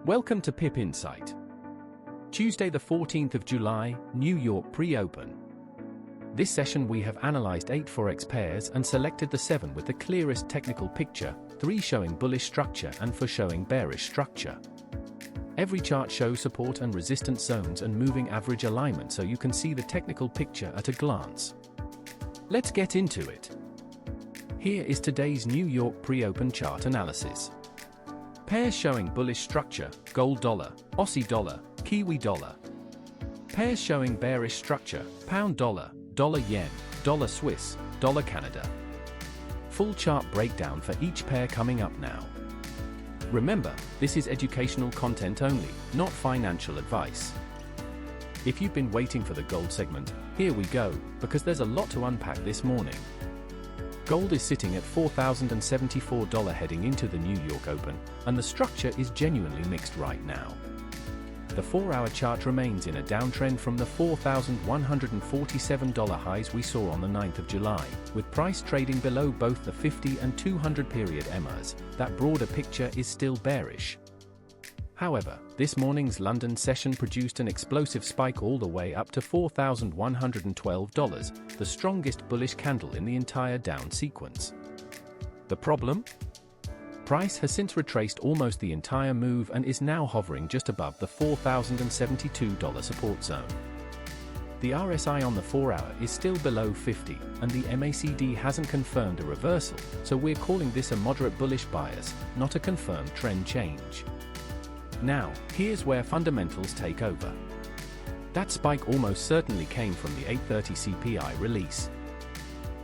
Welcome to Pip Insight. Tuesday the 14th of July, New York pre-open. This session we have analyzed 8 Forex pairs and selected the 7 with the clearest technical picture, 3 showing bullish structure and 4 showing bearish structure. Every chart shows support and resistance zones and moving average alignment so you can see the technical picture at a glance. Let's get into it. Here is today's New York pre-open chart analysis. Pairs showing bullish structure, gold dollar, Aussie dollar, Kiwi dollar. Pairs showing bearish structure, pound dollar, dollar yen, dollar Swiss, dollar Canada. Full chart breakdown for each pair coming up now. Remember, this is educational content only, not financial advice. If you've been waiting for the gold segment, here we go, because there's a lot to unpack this morning. Gold is sitting at $4,074 heading into the New York Open, and the structure is genuinely mixed right now. The 4-hour chart remains in a downtrend from the $4,147 highs we saw on the 9th of July, with price trading below both the 50 and 200 period EMAs. That broader picture is still bearish. However, this morning's London session produced an explosive spike all the way up to $4,112, the strongest bullish candle in the entire down sequence. The problem? Price has since retraced almost the entire move and is now hovering just above the $4,072 support zone. The RSI on the 4-hour is still below 50, and the MACD hasn't confirmed a reversal, so we're calling this a moderate bullish bias, not a confirmed trend change. Now, here's where fundamentals take over. That spike almost certainly came from the 8:30 CPI release.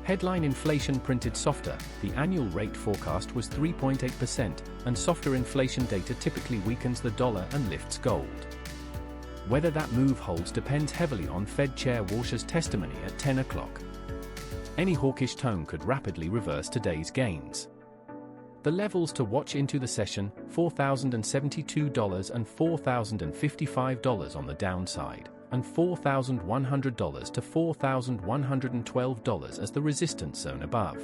Headline inflation printed softer, the annual rate forecast was 3.8%, and softer inflation data typically weakens the dollar and lifts gold. Whether that move holds depends heavily on Fed Chair Walsh's testimony at 10 o'clock. Any hawkish tone could rapidly reverse today's gains. The levels to watch into the session, $4,072 and $4,055 on the downside, and $4,100 to $4,112 as the resistance zone above.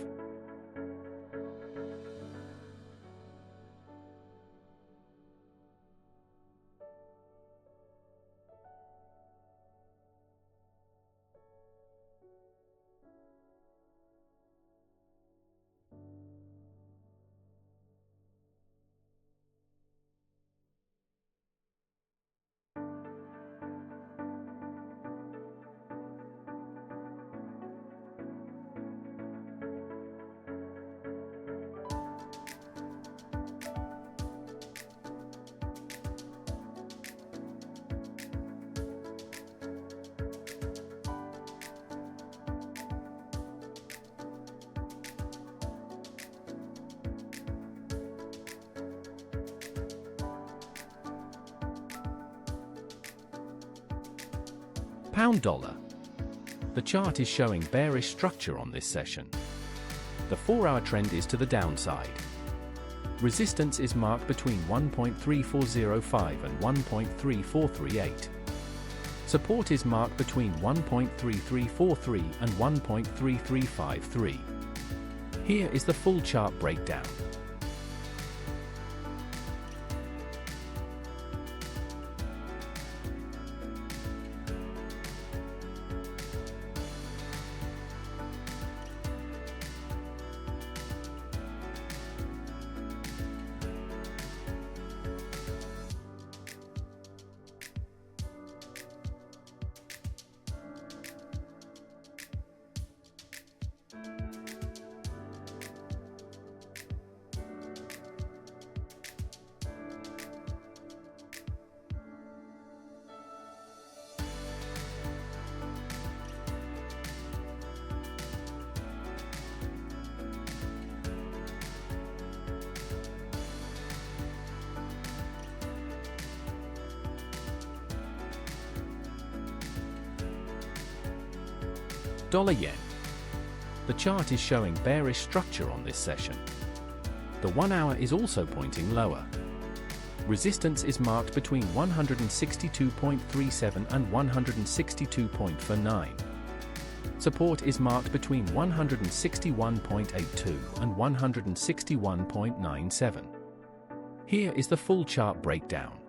Pound dollar. The chart is showing bearish structure on this session. The 4-hour trend is to the downside. Resistance is marked between 1.3405 and 1.3438. Support is marked between 1.3343 and 1.3353. Here is the full chart breakdown. Dollar yen. The chart is showing bearish structure on this session. The 1-hour is also pointing lower. Resistance is marked between 162.37 and 162.49. Support is marked between 161.82 and 161.97. Here is the full chart breakdown.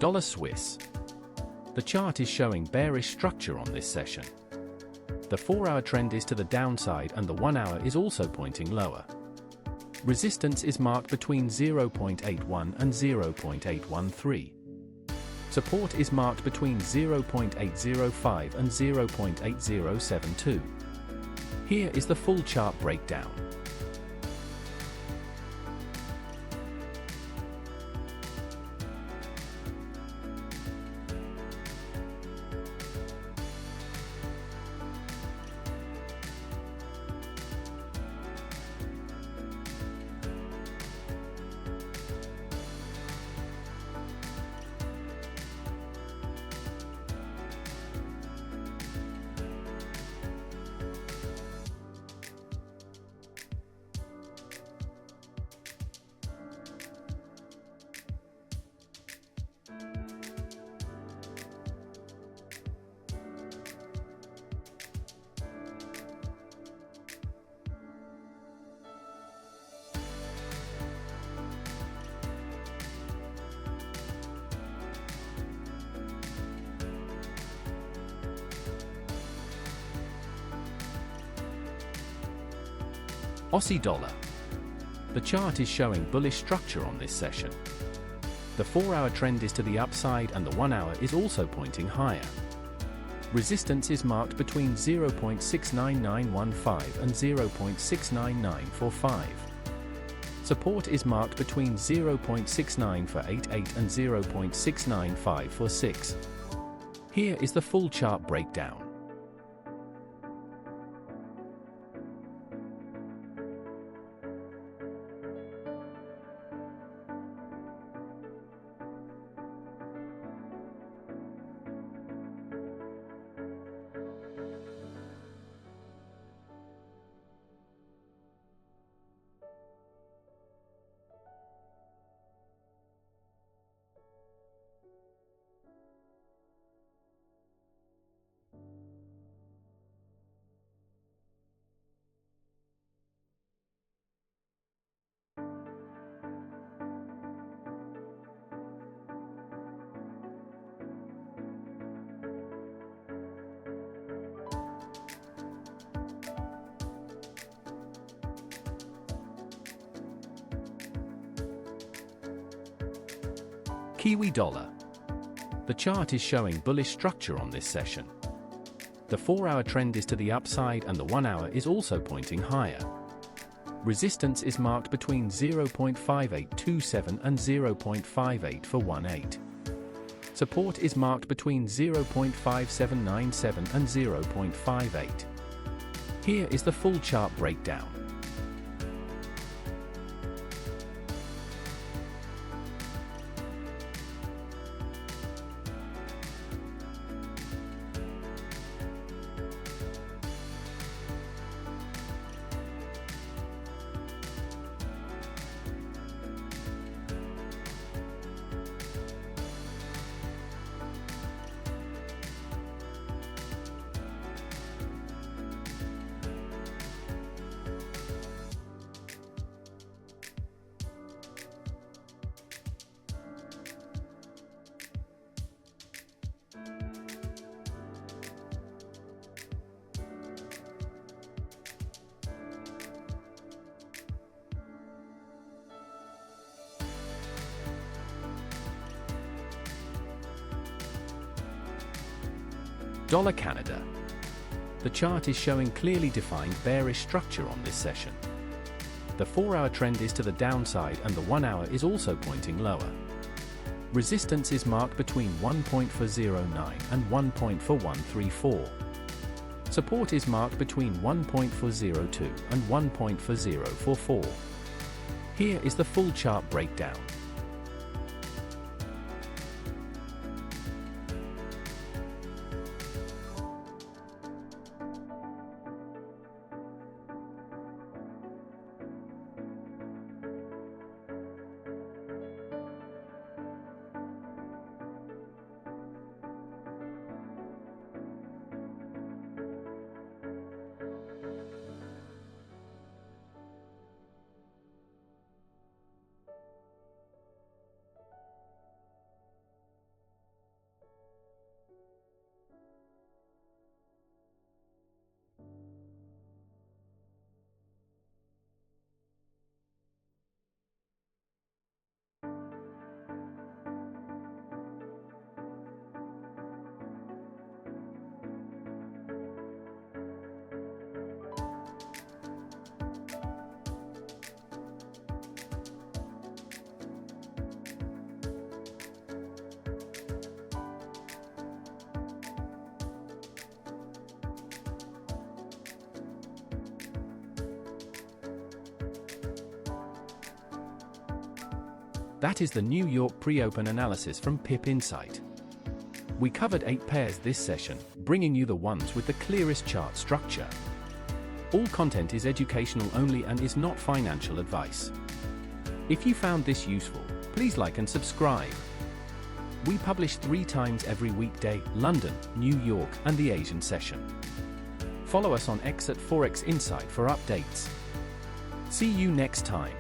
Dollar Swiss. The chart is showing bearish structure on this session. The 4-hour trend is to the downside and the 1-hour is also pointing lower. Resistance is marked between 0.81 and 0.813. Support is marked between 0.805 and 0.8072. Here is the full chart breakdown. Aussie dollar. The chart is showing bullish structure on this session. The 4-hour trend is to the upside and the 1-hour is also pointing higher. Resistance is marked between 0.69915 and 0.69945. Support is marked between 0.69488 and 0.69546. Here is the full chart breakdown. Kiwi dollar. The chart is showing bullish structure on this session. The 4-hour trend is to the upside and the 1-hour is also pointing higher. Resistance is marked between 0.5827 and 0.5818. Support is marked between 0.5797 and 0.58. Here is the full chart breakdown. Dollar Canada. The chart is showing clearly defined bearish structure on this session. The 4-hour trend is to the downside and the 1-hour is also pointing lower. Resistance is marked between 1.409 and 1.4134. Support is marked between 1.402 and 1.4044. Here is the full chart breakdown. That is the New York pre-open analysis from Pip Insight. We covered 8 pairs this session, bringing you the ones with the clearest chart structure. All content is educational only and is not financial advice. If you found this useful, please like and subscribe. We publish 3 times every weekday: London, New York, and the Asian session. Follow us on X at Forex Insight for updates. See you next time.